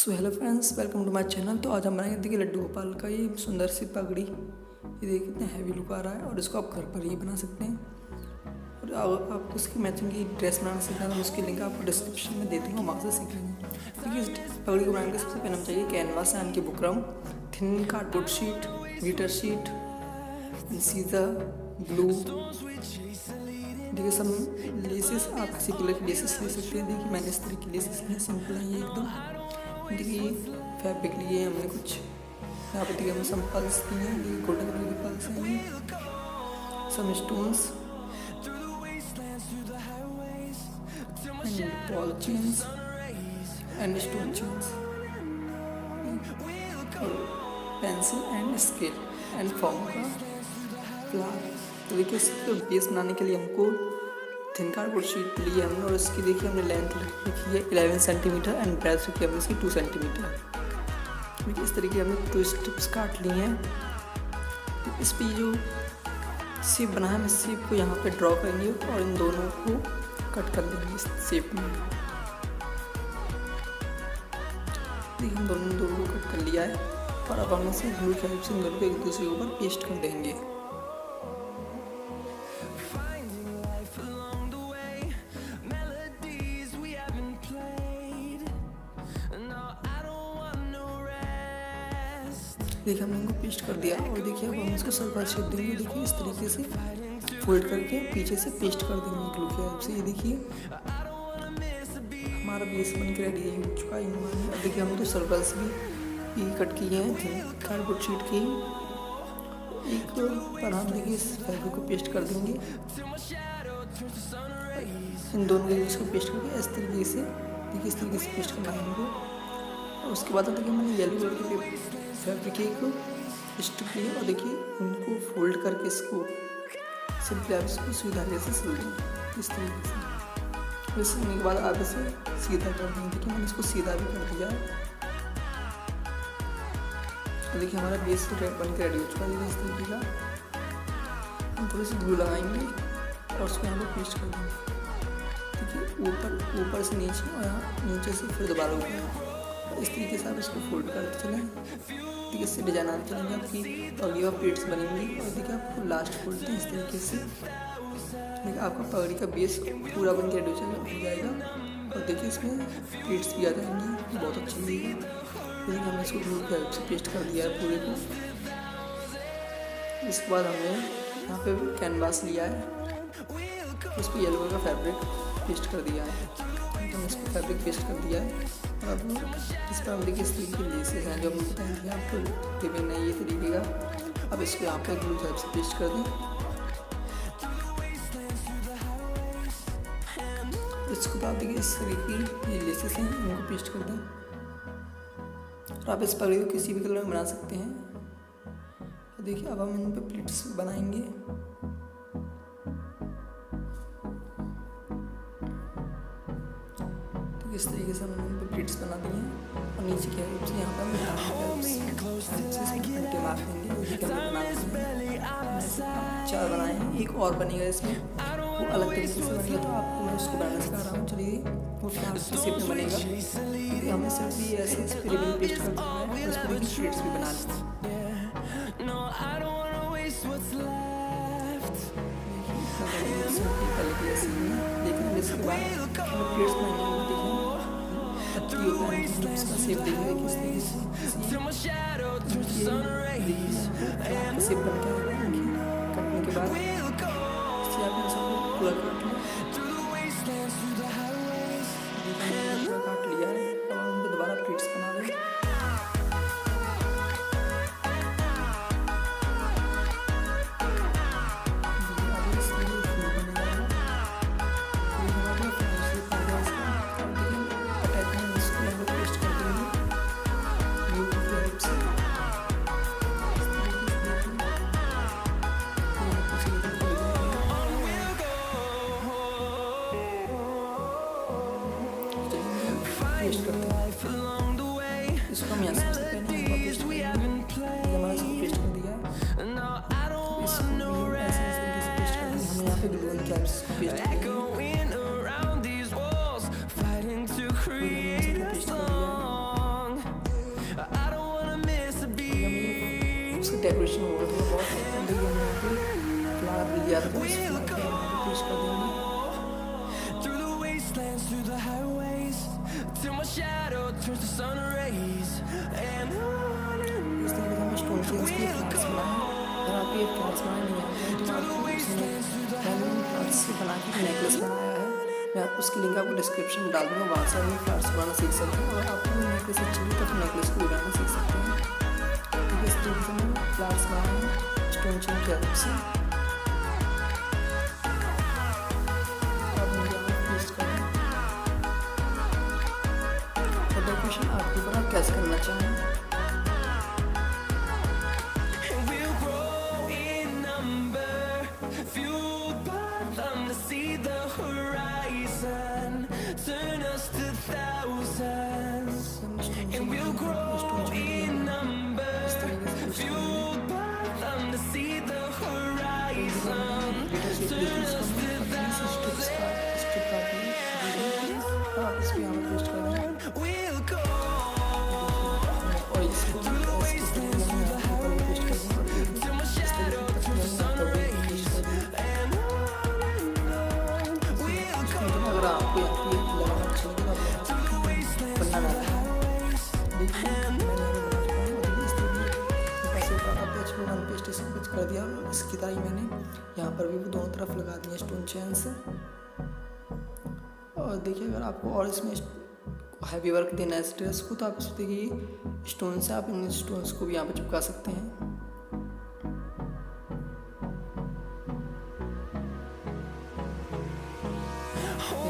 So hello friends, welcome to my channel. तो आज हम बनाएंगे, देखिए, लड्डू गोपाल का ये सुंदर सी पगड़ी। ये देखिए कितना हैवी लुक आ रहा है और इसको आप घर पर ही बना सकते हैं। और आपको इसकी मैचिंग की ड्रेस बनाना सीखना है तो उसकी लिंक आपको डिस्क्रिप्शन में दे दूँगा, वहाँ से सीख लेंगे। देखिए इस पगड़ी को बनाने के सबसे पहले हमें चाहिए कैनवास यानी कि buckram, thin cardboard sheet, glitter sheet, scissor, glue. देखिए सब लेसेस आप किसी कलर की लेसेस ले सकते हैं। देखिए मैंने इस तरह की लेसेस ली, सिंपल है ये एकदम। देखिए फैब्रिक लिए हमने कुछ, यहाँ पर देखिए हमें सम पल्स दिए हैं, देखिए गोल्डन कलर के पल्स हैं, some stones and ball chains and stone chains, pencil and scale and foam का फ्लावर। तो देखिए इसको बेस बनाने के लिए हमको थिन कार्डबोर्ड शीट ली है हमने और इसकी देखिए हमने लेंथ रखी है 11 सेंटीमीटर एंड ब्रेथ रखी है हमने इसकी 2 सेंटीमीटर। देखिए इस तरीके हमने 2 स्ट्रिप्स काट लिए हैं। तो इस पर जो शेप बना है हम इस शेप को यहाँ पे ड्रॉ करेंगे और इन दोनों को कट कर देंगे इस शेप में। देखिए हम दोनों को कट कर लिया है और अब हम इसे ग्लू की हेल्प से इन दोनों को एक दूसरे के ऊपर पेस्ट कर देंगे। देखिए हमने इनको पेस्ट कर दिया और देखिए अब हम इसको सर्कल शेप देंगे। देखिए इस तरीके से फोल्ड करके पीछे से पेस्ट कर देंगे ग्लू की हेल्प से। ये देखिए हमारा बेस बन के रेडी हो चुका है। और देखिए हमने तो सर्कल्स भी कट किए हैं कार्डबोर्ड शीट की एक पर हम देखिए इस फैब्रिक को पेस्ट कर देंगे। इन दोनों के इसको पेस्ट करके इस तरीके से देखिए इस तरीके से पेस्ट करना है इनको। और उसके बाद देखिए मैंने येलो कलर के फैब्रिक को स्टिक लिया और देखिए उनको फोल्ड करके इसको सिंपली आप इसको सुई धागे से सिल देंगे इस तरीके से। इस सिलने के बाद आप इसे सीधा कर देंगे। देखिए मैंने इसको सीधा भी कर दिया है और देखिए हमारा बेस बन के रेडी हो चुका है। इस तरीके का हम थोड़ी सी ग्लू लगाएंगे और उसको यहाँ पर पेस्ट कर देंगे। देखिए ऊपर से नीचे और यहाँ नीचे से फिर दोबारा ऊपर, इस तरीके से आप इसको फोल्ड करते चलें। देखिए इससे डिजाइन आते चलेंगे आपकी पगड़ी और प्लेट्स बनेंगी। और देखिए आपको लास्ट फोल्ड इस तरीके से देखिए आपका पगड़ी का बेस पूरा बन के रेडी हो जाएगा। और देखिए इसमें प्लेट्स भी आ जाएंगी, बहुत अच्छी लगेगी। देखिए हमने इसको ग्लू की हेल्प से पेस्ट कर दिया है पूरे को। इसके बाद हमने यहाँ पे कैनवास लिया है, उस पर येलो कलर का फैब्रिक पेस्ट कर दिया है। हमने इस पर फैब्रिक पेस्ट कर दिया है। अब इस पर हम देखिए इस तरीके के लेसेस हैं जो हम बताएंगे आपको रिबन है ये तरीके का। अब इसको यहाँ पे ग्लू हेल्प से पेस्ट कर दें। इसको आप देखिए इस तरीके ये लेसेस हैं इनको पेस्ट कर दें। और आप इस पगड़ी को किसी भी कलर में बना सकते हैं। देखिए अब हम इन पर प्लेट्स बनाएंगे। इस तरीके से हमने इन पर प्लेट्स बना दी हैं और नीचे की हेल्प से यहाँ पर मार देंगे। 4 बनाए हैं, एक और बनेगा इसमें, वो अलग तरीके से बनेगा तो आपको मैं उसको बनाना सिखा रहा हूँ। चलिए वो फ्लावर की शेप में बनेगा। तो हमने सिर्फ भी ऐसे इस पर रिबन पेस्ट कर दिया है और इस पर प्लेट्स भी बना ली। लेकिन इसके बाद प्लेट्स बनाएंगे। इसका शेप देखिए किस तरीके से शेप बन के कटने के बाद इसे आपने सबको पूरा काट लिया है। अब हम उनको दोबारा प्लेट्स बना दें। इसकी डेकोरेशन हो रही है बहुत देखिए हम यहाँ पे फ्लावर भी दिया था तो इस फ्लावर को यहाँ पे पेश कर देंगे। इस तरीके से हम स्टोन चेन्स के फ्लावर्स बनाए। अगर आपको ये फ्लावर्स बनाने नहीं आते तो आपको मैंने फ्लावर्स से बना के नेकलेस बनाया है, मैं आपको उसकी लिंक आपको डिस्क्रिप्शन में डाल दूँगा, वहाँ से आप फ्लावर्स बनाना सीख सकते हैं। और आपको नेकलेस अच्छी लगी तो फिर नेकलेस को भी बनाना सीख सकते हैं। ठीक है, इस तरीके से मैं फ्लावर्स बनाए स्टोन चेन की हेल्प से। डेकोरेशन आपके ऊपर आप कैसे करना चाहें। अगर आपको कर दिया और इसकी तरह ही मैंने यहाँ पर भी दोनों तरफ लगा दिए स्टोन चेन्स। और देखिए अगर आपको और इसमें हैवी वर्क देना है इस ड्रेस को तो आप इसमें देखिए स्टोन से आप इन स्टोन्स को भी यहाँ पर चिपका सकते हैं।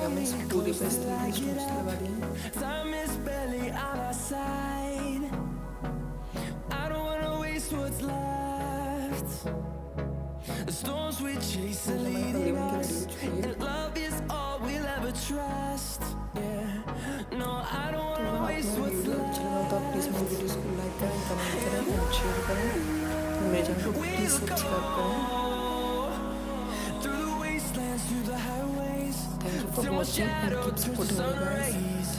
हमने इस पूरी पे इस तरीके से स्टोन्स लगा दिए। The storms we chase are leading us, and love is all we'll ever trust. Yeah, no, I don't wanna waste what's left. तो प्लीज़ मेरी वीडियोस को लाइक करें, कमेंट करें और शेयर करें। मेरे चैनल को प्लीज़ सब्सक्राइब करें। Thank you for watching and keep supporting me guys.